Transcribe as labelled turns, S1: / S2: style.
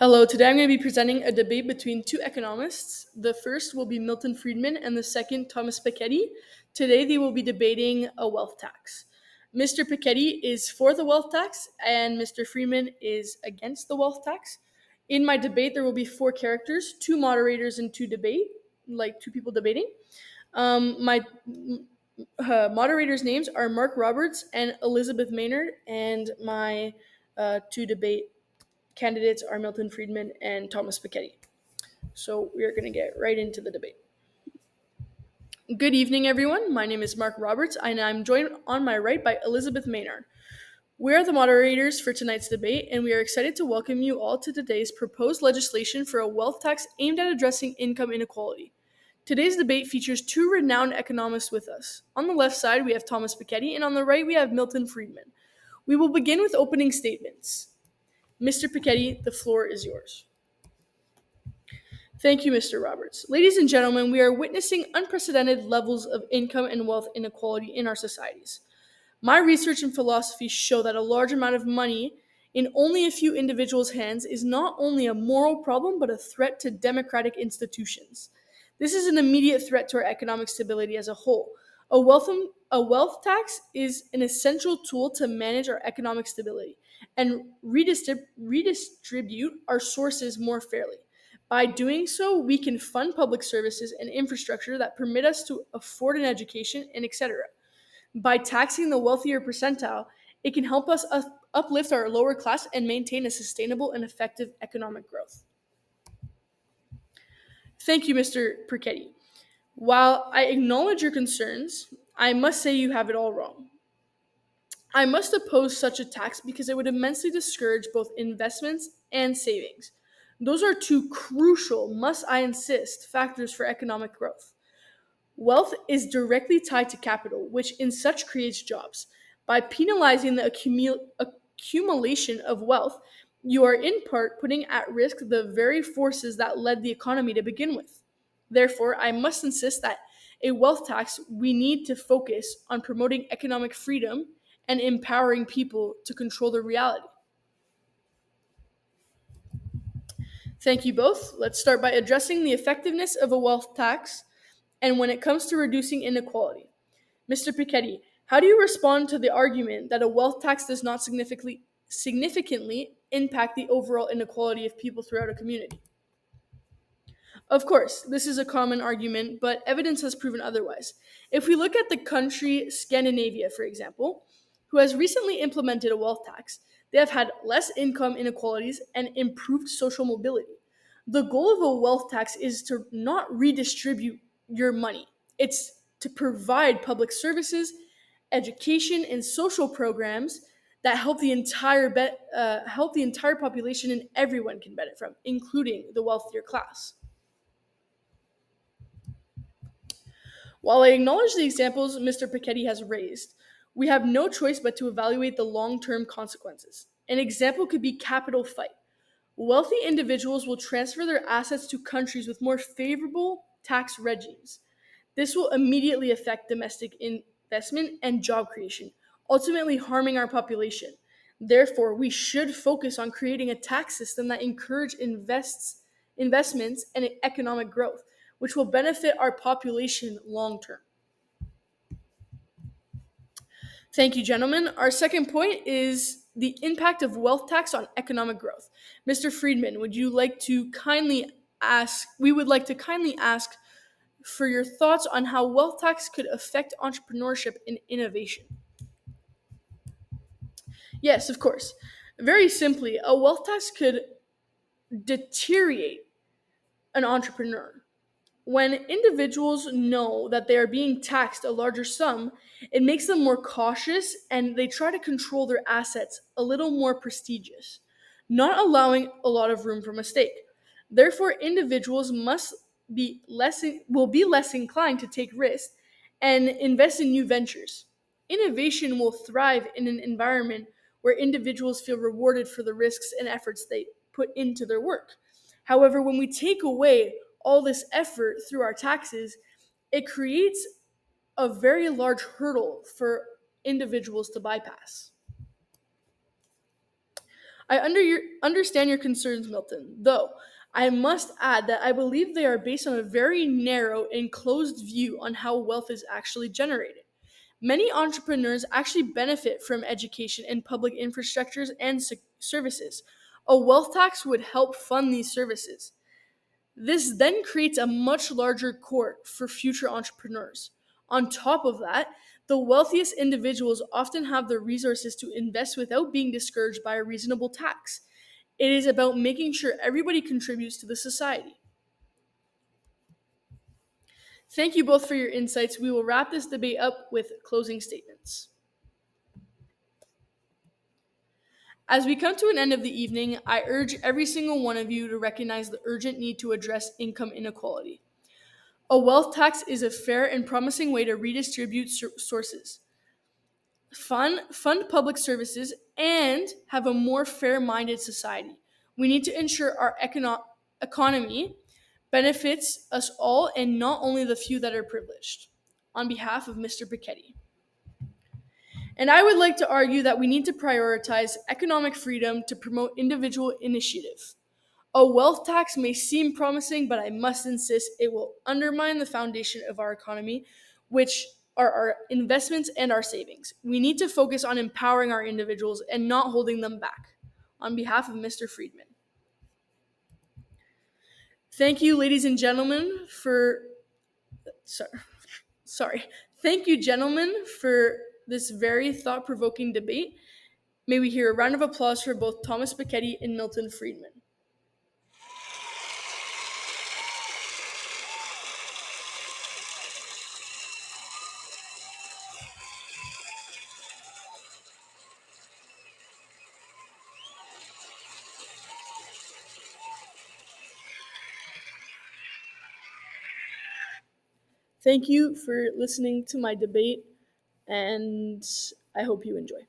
S1: Hello, today I'm going to be presenting a debate between two economists. The first will be Milton Friedman and the second Thomas Piketty. Today they will be debating a wealth tax. Mr. Piketty is for the wealth tax and Mr. Friedman is against the wealth tax. In my debate, there will be four characters, two moderators and two people debating. My moderators' names are Mark Roberts and Elizabeth Maynard, and my two debate candidates are Milton Friedman and Thomas Piketty. So we are going to get right into the debate. Good evening, everyone. My name is Mark Roberts, and I'm joined on my right by Elizabeth Maynard. We are the moderators for tonight's debate, and we are excited to welcome you all to today's proposed legislation for a wealth tax aimed at addressing income inequality. Today's debate features two renowned economists with us. On the left side, we have Thomas Piketty, and on the right, we have Milton Friedman. We will begin with opening statements. Mr. Piketty, the floor is yours. Thank you, Mr. Roberts. Ladies and gentlemen, we are witnessing unprecedented levels of income and wealth inequality in our societies. My research and philosophy show that a large amount of money in only a few individuals' hands is not only a moral problem, but a threat to democratic institutions. This is an immediate threat to our economic stability as a whole. A wealth tax is an essential tool to manage our economic stability and redistribute our sources more fairly. By doing so, we can fund public services and infrastructure that permit us to afford an education and etc. By taxing the wealthier percentile, it can help us uplift our lower class and maintain a sustainable and effective economic growth. Thank you, Mr. Perchetti. While I acknowledge your concerns, I must say you have it all wrong. I must oppose such a tax because it would immensely discourage both investments and savings. Those are two crucial, must I insist, factors for economic growth. Wealth is directly tied to capital, which in such creates jobs. By penalizing the accumulation of wealth, you are in part putting at risk the very forces that led the economy to begin with. Therefore, I must insist that a wealth tax, we need to focus on promoting economic freedom and empowering people to control their reality. Thank you both. Let's start by addressing the effectiveness of a wealth tax and when it comes to reducing inequality. Mr. Piketty, how do you respond to the argument that a wealth tax does not significantly impact the overall inequality of people throughout a community? Of course, this is a common argument, but evidence has proven otherwise. If we look at the country Scandinavia, for example, who has recently implemented a wealth tax, they have had less income inequalities and improved social mobility. The goal of a wealth tax is to not redistribute your money, it's to provide public services, education, and social programs that help the entire population and everyone can benefit from, including the wealthier class. While I acknowledge the examples Mr. Piketty has raised, we have no choice but to evaluate the long term consequences. An example could be capital flight. Wealthy individuals will transfer their assets to countries with more favorable tax regimes. This will immediately affect domestic investment and job creation, ultimately harming our population. Therefore, we should focus on creating a tax system that investments and economic growth, which will benefit our population long term. Thank you, gentlemen. Our second point is the impact of wealth tax on economic growth. Mr. Friedman, we would like to kindly ask for your thoughts on how wealth tax could affect entrepreneurship and innovation. Yes, of course. Very simply, a wealth tax could deteriorate an entrepreneur. When individuals know that they are being taxed a larger sum, it makes them more cautious and they try to control their assets a little more prestigious, not allowing a lot of room for mistake. Therefore, individuals must will be less inclined to take risks and invest in new ventures. Innovation will thrive in an environment where individuals feel rewarded for the risks and efforts they put into their work. However, when we take away all this effort through our taxes, it creates a very large hurdle for individuals to bypass. Understand your concerns, Milton, though I must add that I believe they are based on a very narrow and closed view on how wealth is actually generated. Many entrepreneurs actually benefit from education and public infrastructures and services. A wealth tax would help fund these services. This then creates a much larger court for future entrepreneurs. On top of that, the wealthiest individuals often have the resources to invest without being discouraged by a reasonable tax. It is about making sure everybody contributes to the society. Thank you both for your insights. We will wrap this debate up with closing statements. As we come to an end of the evening, I urge every single one of you to recognize the urgent need to address income inequality. A wealth tax is a fair and promising way to redistribute sources, fund public services, and have a more fair minded society. We need to ensure our economy benefits us all and not only the few that are privileged. On behalf of Mr. Piketty. And I would like to argue that we need to prioritize economic freedom to promote individual initiative. A wealth tax may seem promising, but I must insist it will undermine the foundation of our economy, which are our investments and our savings. We need to focus on empowering our individuals and not holding them back. On behalf of Mr. Friedman. Thank you, ladies and gentlemen, for sorry, sorry. Thank you, gentlemen, for this very thought-provoking debate. May we hear a round of applause for both Thomas Piketty and Milton Friedman. Thank you for listening to my debate, and I hope you enjoy.